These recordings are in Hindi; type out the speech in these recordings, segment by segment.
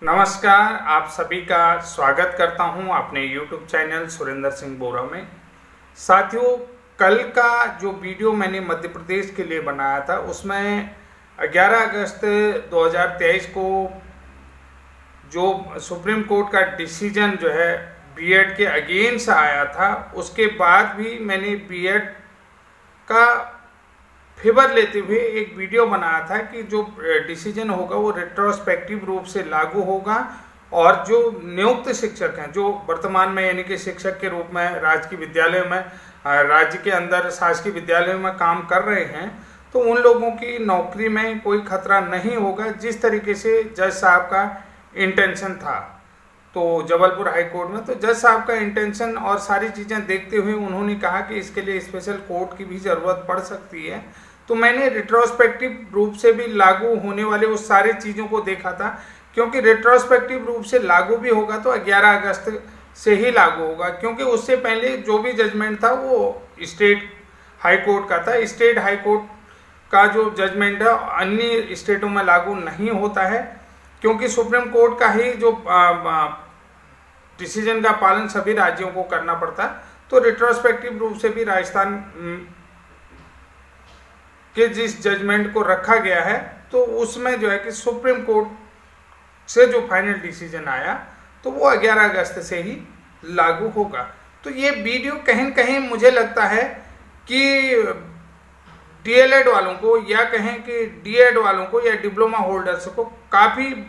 नमस्कार, आप सभी का स्वागत करता हूं अपने YouTube चैनल सुरेंद्र सिंह बोरा में। साथियों, कल का जो वीडियो मैंने मध्य प्रदेश के लिए बनाया था उसमें 11 अगस्त 2023 को जो सुप्रीम कोर्ट का डिसीजन जो है बीएड के अगेंस्ट आया था, उसके बाद भी मैंने बीएड का फेवर लेते हुए एक वीडियो बनाया था कि जो डिसीजन होगा वो रेट्रोस्पेक्टिव रूप से लागू होगा और जो नियुक्त शिक्षक हैं, जो वर्तमान में यानी कि शिक्षक के रूप में राजकीय विद्यालय में राज्य के अंदर शासकीय विद्यालयों में काम कर रहे हैं, तो उन लोगों की नौकरी में कोई खतरा नहीं होगा, जिस तरीके से जज साहब का इंटेंशन था। तो जबलपुर हाई कोर्ट में तो जज साहब का इंटेंशन और सारी चीज़ें देखते हुए उन्होंने कहा कि इसके लिए स्पेशल कोर्ट की भी ज़रूरत पड़ सकती है। तो मैंने रिट्रोस्पेक्टिव रूप से भी लागू होने वाले उस सारी चीज़ों को देखा था, क्योंकि रिट्रोस्पेक्टिव रूप से लागू भी होगा तो 11 अगस्त से ही लागू होगा, क्योंकि उससे पहले जो भी जजमेंट था वो स्टेट हाई कोर्ट का था। स्टेट हाई कोर्ट का जो जजमेंट है अन्य स्टेटों में लागू नहीं होता है, क्योंकि सुप्रीम कोर्ट का ही जो डिसीजन का पालन सभी राज्यों को करना पड़ता है। तो रिट्रोस्पेक्टिव रूप से भी राजस्थान के जिस जजमेंट को रखा गया है, तो उसमें जो है कि सुप्रीम कोर्ट से जो फाइनल डिसीजन आया तो वो 11 अगस्त से ही लागू होगा। तो ये वीडियो कहीं न कहीं मुझे लगता है कि डीएलएड वालों को या कहें कि डीएड वालों को या डिप्लोमा होल्डर्स को काफ़ी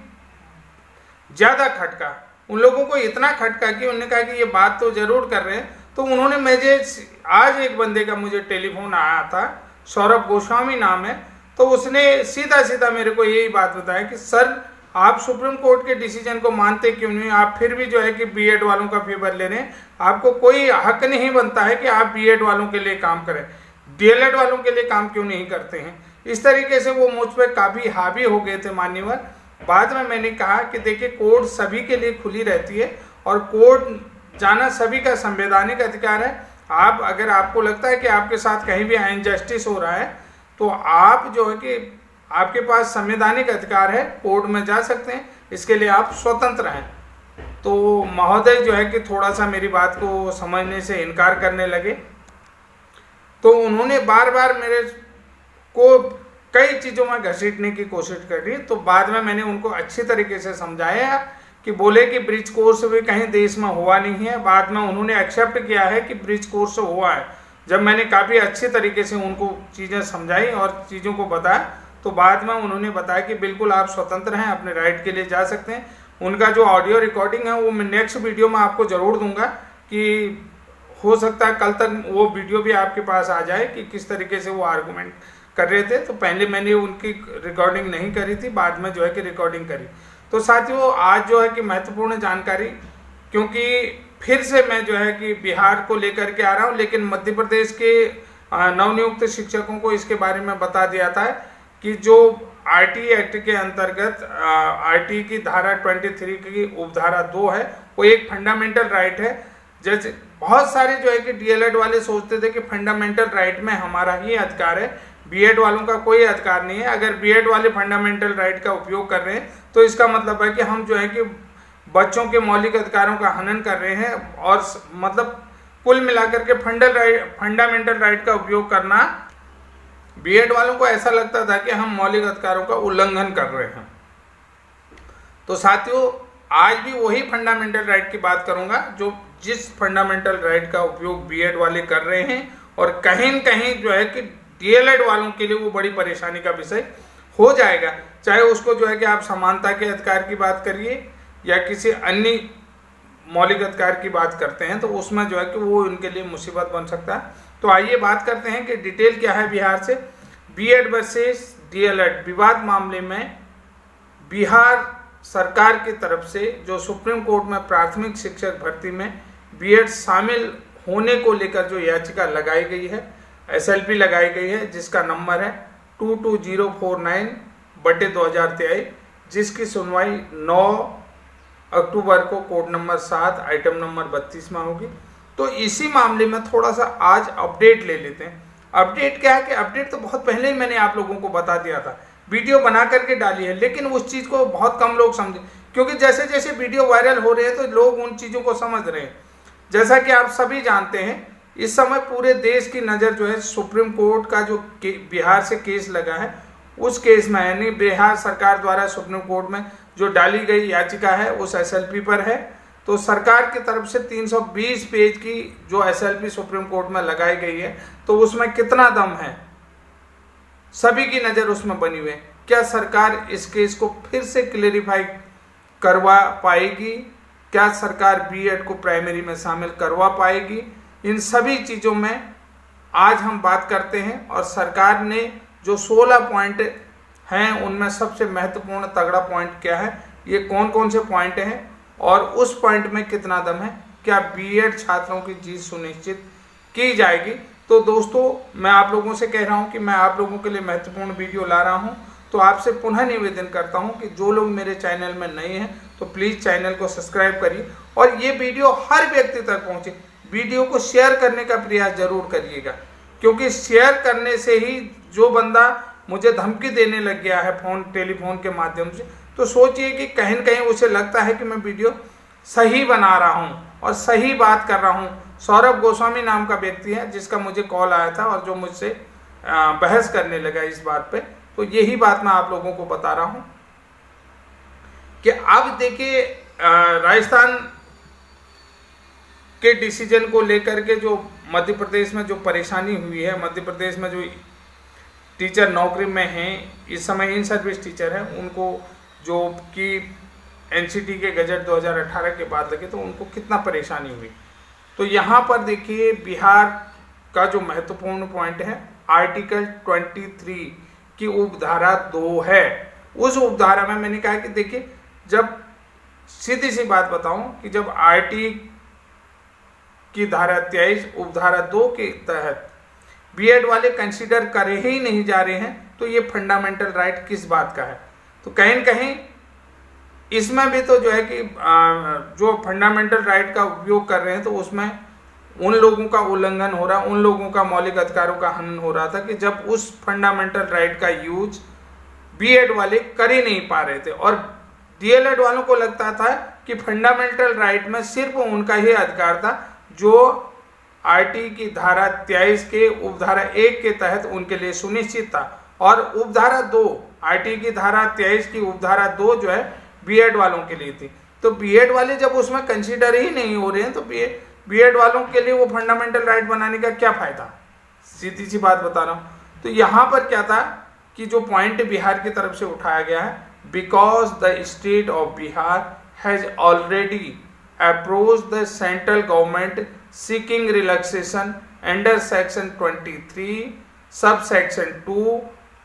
ज़्यादा खटका, उन लोगों को इतना खटका कि उन्होंने कहा कि ये बात तो ज़रूर कर रहे हैं। तो उन्होंने मुझे आज एक बंदे का मुझे टेलीफोन आया था, सौरभ गोस्वामी नाम है, तो उसने सीधा सीधा मेरे को यही बात बताया कि सर आप सुप्रीम कोर्ट के डिसीजन को मानते क्यों नहीं, आप फिर भी जो है कि बीएड वालों का फेवर ले रहे हैं, आपको कोई हक नहीं बनता है कि आप बीएड वालों के लिए काम करें, डीएलएड वालों के लिए काम क्यों नहीं करते हैं। इस तरीके से वो मुझ पर काफ़ी हावी हो गए थे मान्यवर। बाद में मैंने कहा कि देखिए, कोर्ट सभी के लिए खुली रहती है और कोर्ट जाना सभी का संवैधानिक अधिकार है। आप अगर आपको लगता है कि आपके साथ कहीं भी इनजस्टिस हो रहा है तो आप जो है कि आपके पास संवैधानिक अधिकार है, कोर्ट में जा सकते हैं, इसके लिए आप स्वतंत्र हैं। तो महोदय जो है कि थोड़ा सा मेरी बात को समझने से इनकार करने लगे। तो उन्होंने बार बार मेरे को कई चीज़ों में घसीटने की कोशिश करी। तो बाद में मैंने उनको अच्छी तरीके से समझाया कि बोले कि ब्रिज कोर्स भी कहीं देश में हुआ नहीं है। बाद में उन्होंने एक्सेप्ट किया है कि ब्रिज कोर्स हुआ है। जब मैंने काफ़ी अच्छे तरीके से उनको चीज़ें समझाई और चीज़ों को बताया, तो बाद में उन्होंने बताया कि बिल्कुल आप स्वतंत्र हैं, अपने राइट के लिए जा सकते हैं। उनका जो ऑडियो रिकॉर्डिंग है वो मैं नेक्स्ट वीडियो में आपको ज़रूर दूंगा, कि हो सकता है कल तक वो वीडियो भी आपके पास आ जाए कि किस तरीके से वो आर्गूमेंट कर रहे थे। तो पहले मैंने उनकी रिकॉर्डिंग नहीं करी थी, बाद में जो है कि रिकॉर्डिंग करी। तो साथियों, आज जो है कि महत्वपूर्ण जानकारी, क्योंकि फिर से मैं जो है कि बिहार को लेकर के आ रहा हूँ, लेकिन मध्य प्रदेश के नवनियुक्त शिक्षकों को इसके बारे में बता दिया था कि जो आरटी एक्ट के अंतर्गत आरटी की धारा 23 की उपधारा 2 है, वो एक फंडामेंटल राइट है। जैसे बहुत सारे जो है कि डीएलएड वाले सोचते थे कि फंडामेंटल राइट में हमारा ही अधिकार है, बीएड वालों का कोई अधिकार नहीं है। अगर बीएड वाले फंडामेंटल राइट का उपयोग कर रहे हैं तो इसका मतलब है कि हम जो है कि बच्चों के मौलिक अधिकारों का हनन कर रहे हैं, और मतलब कुल मिलाकर के फंडामेंटल राइट का उपयोग करना, बीएड वालों को ऐसा लगता था कि हम मौलिक अधिकारों का उल्लंघन कर रहे हैं। तो साथियों, आज भी वही फंडामेंटल राइट की बात करूंगा जो जिस फंडामेंटल राइट का उपयोग बीएड वाले कर रहे हैं, और कहीं न कहीं जो है कि डीएलएड वालों के लिए वो बड़ी परेशानी का विषय हो जाएगा। चाहे उसको जो है कि आप समानता के अधिकार की बात करिए या किसी अन्य मौलिक अधिकार की बात करते हैं, तो उसमें जो है कि वो उनके लिए मुसीबत बन सकता है। तो आइए बात करते हैं कि डिटेल क्या है बिहार से। बीएड वर्सेस डीएलएड विवाद मामले में बिहार सरकार की तरफ से जो सुप्रीम कोर्ट में प्राथमिक शिक्षक भर्ती में बीएड शामिल होने को लेकर जो याचिका लगाई गई है, एसएलपी लगाई गई है, जिसका नंबर है 22049/2023, जिसकी सुनवाई 9 अक्टूबर को कोड नंबर 7 आइटम नंबर 32 में होगी। तो इसी मामले में थोड़ा सा आज अपडेट ले लेते हैं। अपडेट क्या है कि अपडेट तो बहुत पहले ही मैंने आप लोगों को बता दिया था, वीडियो बना करके डाली है, लेकिन उस चीज़ को बहुत कम लोग समझे। क्योंकि जैसे जैसे वीडियो वायरल हो रहे हैं तो लोग उन चीज़ों को समझ रहे हैं। जैसा कि आप सभी जानते हैं, इस समय पूरे देश की नज़र जो है सुप्रीम कोर्ट का जो बिहार से केस लगा है उस केस में, यानी बिहार सरकार द्वारा सुप्रीम कोर्ट में जो डाली गई याचिका है उस एसएलपी पर है। तो सरकार की तरफ से 320 पेज की जो एसएलपी सुप्रीम कोर्ट में लगाई गई है, तो उसमें कितना दम है, सभी की नज़र उसमें बनी हुई है। क्या सरकार इस केस को फिर से क्लेरिफाई करवा पाएगी? क्या सरकार बीएड को प्राइमरी में शामिल करवा पाएगी? इन सभी चीज़ों में आज हम बात करते हैं। और सरकार ने जो 16 पॉइंट हैं उनमें सबसे महत्वपूर्ण तगड़ा पॉइंट क्या है, ये कौन कौन से पॉइंट हैं और उस पॉइंट में कितना दम है, क्या बीएड छात्रों की जीत सुनिश्चित की जाएगी। तो दोस्तों, मैं आप लोगों से कह रहा हूं कि मैं आप लोगों के लिए महत्वपूर्ण वीडियो ला रहा हूं, तो आपसे पुनः निवेदन करता हूं कि जो लोग मेरे चैनल में नए हैं तो प्लीज़ चैनल को सब्सक्राइब करिए और ये वीडियो हर व्यक्ति तक पहुंचे। वीडियो को शेयर करने का प्रयास जरूर करिएगा, क्योंकि शेयर करने से ही जो बंदा मुझे धमकी देने लग गया है टेलीफोन के माध्यम से, तो सोचिए कि कहीं न कहीं उसे लगता है कि मैं वीडियो सही बना रहा हूँ और सही बात कर रहा हूँ। सौरभ गोस्वामी नाम का व्यक्ति है जिसका मुझे कॉल आया था और जो मुझसे बहस करने लगा इस बात पे। तो यही बात मैं आप लोगों को बता रहा हूँ कि अब देखिए, राजस्थान के डिसीजन को लेकर के जो मध्य प्रदेश में जो परेशानी हुई है, मध्य प्रदेश में जो टीचर नौकरी में हैं, इस समय इन सर्विस टीचर हैं, उनको जो कि एनसीटी के गजट 2018 के बाद लगे तो उनको कितना परेशानी हुई। तो यहाँ पर देखिए, बिहार का जो महत्वपूर्ण पॉइंट है, आर्टिकल 23 की उपधारा 2 है। उस उपधारा में मैंने कहा कि देखिए, जब सीधी सी बात बताऊं कि जब आरटी की धारा 23 उपधारा 2 के तहत बीएड वाले कंसीडर करे ही नहीं जा रहे हैं, तो ये फंडामेंटल राइट किस बात का है। तो कहीं न कहीं इसमें भी तो जो है कि जो फंडामेंटल राइट का उपयोग कर रहे हैं तो उसमें उन लोगों का उल्लंघन हो रहा, उन लोगों का मौलिक अधिकारों का हनन हो रहा था कि जब उस फंडामेंटल राइट का यूज बीएड वाले कर ही नहीं पा रहे थे। और डीएलएड वालों को लगता था कि फंडामेंटल राइट में सिर्फ उनका ही अधिकार था जो आरटी की धारा 23 के उपधारा 1 के तहत उनके लिए सुनिश्चित था, और उपधारा 2 आरटी की धारा 23 की उपधारा 2 जो है बीएड वालों के लिए थी। तो बीएड वाले जब उसमें कंसीडर ही नहीं हो रहे हैं तो बीएड वालों के लिए वो फंडामेंटल राइट बनाने का क्या फायदा, सीधी सी बात बता रहा हूँ। तो यहाँ पर क्या था कि जो पॉइंट बिहार की तरफ से उठाया गया है, because the state of Bihar has already approach the central government seeking relaxation under section 23 subsection 2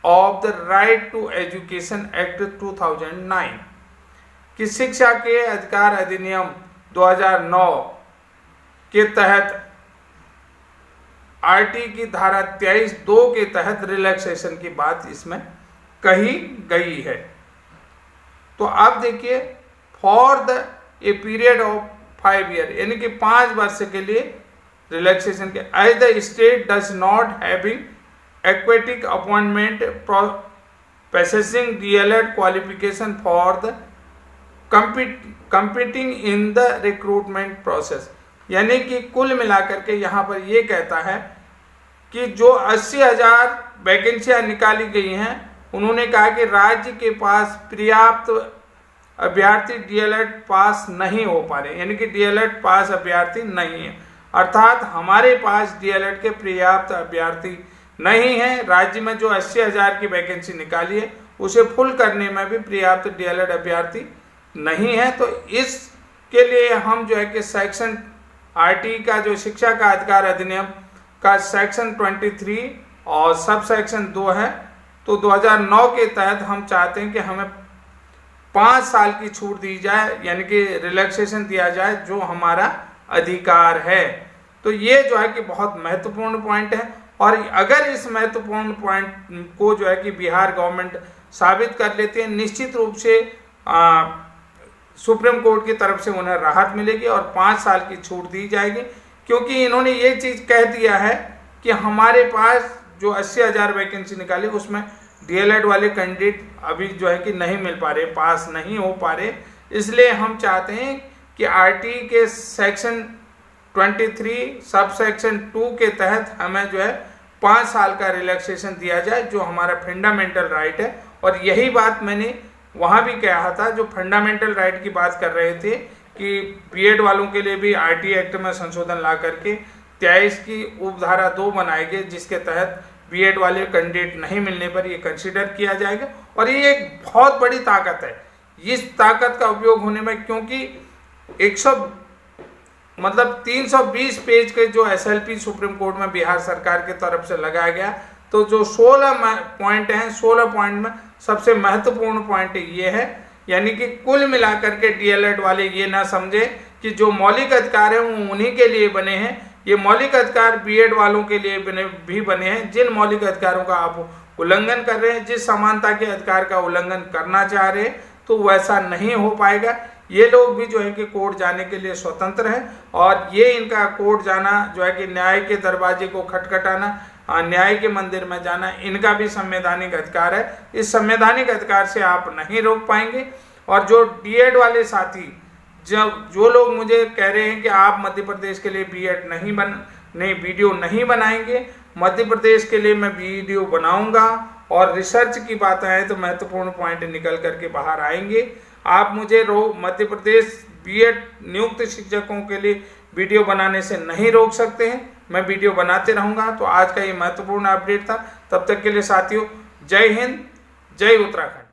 of the Right to Education Act 2009 कि शिक्षा के अधिकार अधिनियम 2009 के तहत आरटी की धारा 23(2) के तहत रिलैक्सेशन की बात इसमें कही गई है। तो आप देखिए, for the a period of 5 year, यानी कि 5 वर्ष के लिए रिलैक्सेशन के, as the state does not having aquatic appointment processing DElEd qualification for the competing in the recruitment process. यानी कि कुल मिलाकर के यहाँ पर ये कहता है कि जो 80,000 वैकेंसियाँ निकाली गई हैं, उन्होंने कहा कि राज्य के पास पर्याप्त अभ्यर्थी डीएलएड पास नहीं हो पा रहे, यानी कि डीएलएड पास अभ्यर्थी नहीं है, अर्थात हमारे पास डीएलएड के पर्याप्त अभ्यर्थी नहीं है। राज्य में जो 80,000 की वैकेंसी निकाली है उसे फुल करने में भी पर्याप्त डीएलएड अभ्यर्थी नहीं है। तो इसके लिए हम जो है कि सेक्शन आरटी का जो शिक्षा का अधिकार अधिनियम का सेक्शन 23 और सब सेक्शन 2 है, तो 2009 के तहत हम चाहते हैं कि हमें 5 साल की छूट दी जाए, यानी कि रिलैक्सेशन दिया जाए, जो हमारा अधिकार है। तो ये जो है कि बहुत महत्वपूर्ण पॉइंट है, और अगर इस महत्वपूर्ण पॉइंट को जो है कि बिहार गवर्नमेंट साबित कर लेते हैं, निश्चित रूप से सुप्रीम कोर्ट की तरफ से उन्हें राहत मिलेगी और 5 साल की छूट दी जाएगी, क्योंकि इन्होंने ये चीज़ कह दिया है कि हमारे पास जो 80,000 वैकेंसी निकाली उसमें डीएलएड वाले कैंडिडेट अभी जो है कि नहीं मिल पा रहे, पास नहीं हो पा रहे, इसलिए हम चाहते हैं कि आरटीई के सेक्शन 23 सब सेक्शन 2 के तहत हमें जो है 5 साल का रिलैक्सेशन दिया जाए, जो हमारा फंडामेंटल राइट है। और यही बात मैंने वहाँ भी कहा था, जो फंडामेंटल राइट की बात कर रहे थे कि बीएड वालों के लिए भी आरटीई एक्ट में संशोधन ला करके 23 की उपधारा 2 बनाए गए, जिसके तहत बीएड वाले कैंडिडेट नहीं मिलने पर ये कंसीडर किया जाएगा। और ये एक बहुत बड़ी ताकत है। इस ताकत का उपयोग होने में, क्योंकि 320 पेज के जो एसएलपी सुप्रीम कोर्ट में बिहार सरकार की तरफ से लगाया गया, तो जो 16 पॉइंट हैं, 16 पॉइंट में सबसे महत्वपूर्ण पॉइंट ये है, यानी कि कुल मिलाकर के डीएलएड वाले ये ना समझे कि जो मौलिक अधिकार हैं वो उन्हीं के लिए बने हैं। ये मौलिक अधिकार बीएड वालों के लिए भी बने हैं। जिन मौलिक अधिकारों का आप उल्लंघन कर रहे हैं, जिस समानता के अधिकार का उल्लंघन करना चाह रहे हैं, तो वैसा नहीं हो पाएगा। ये लोग भी जो है कि कोर्ट जाने के लिए स्वतंत्र हैं, और ये इनका कोर्ट जाना जो है कि न्याय के दरवाजे को खटखटाना, न्याय के मंदिर में जाना, इनका भी संवैधानिक अधिकार है। इस संवैधानिक अधिकार से आप नहीं रोक पाएंगे। और जो डीएड वाले साथी, जो लोग मुझे कह रहे हैं कि आप मध्य प्रदेश के लिए बीएड वीडियो नहीं बनाएंगे, मध्य प्रदेश के लिए मैं वीडियो बनाऊंगा, और रिसर्च की बात आए तो महत्वपूर्ण पॉइंट निकल करके बाहर आएंगे। आप मुझे मध्य प्रदेश बीएड नियुक्त शिक्षकों के लिए वीडियो बनाने से नहीं रोक सकते हैं। मैं वीडियो बनाते रहूंगा। तो आज का ये महत्वपूर्ण अपडेट था। तब तक के लिए साथियों, जय हिंद, जय उत्तराखंड।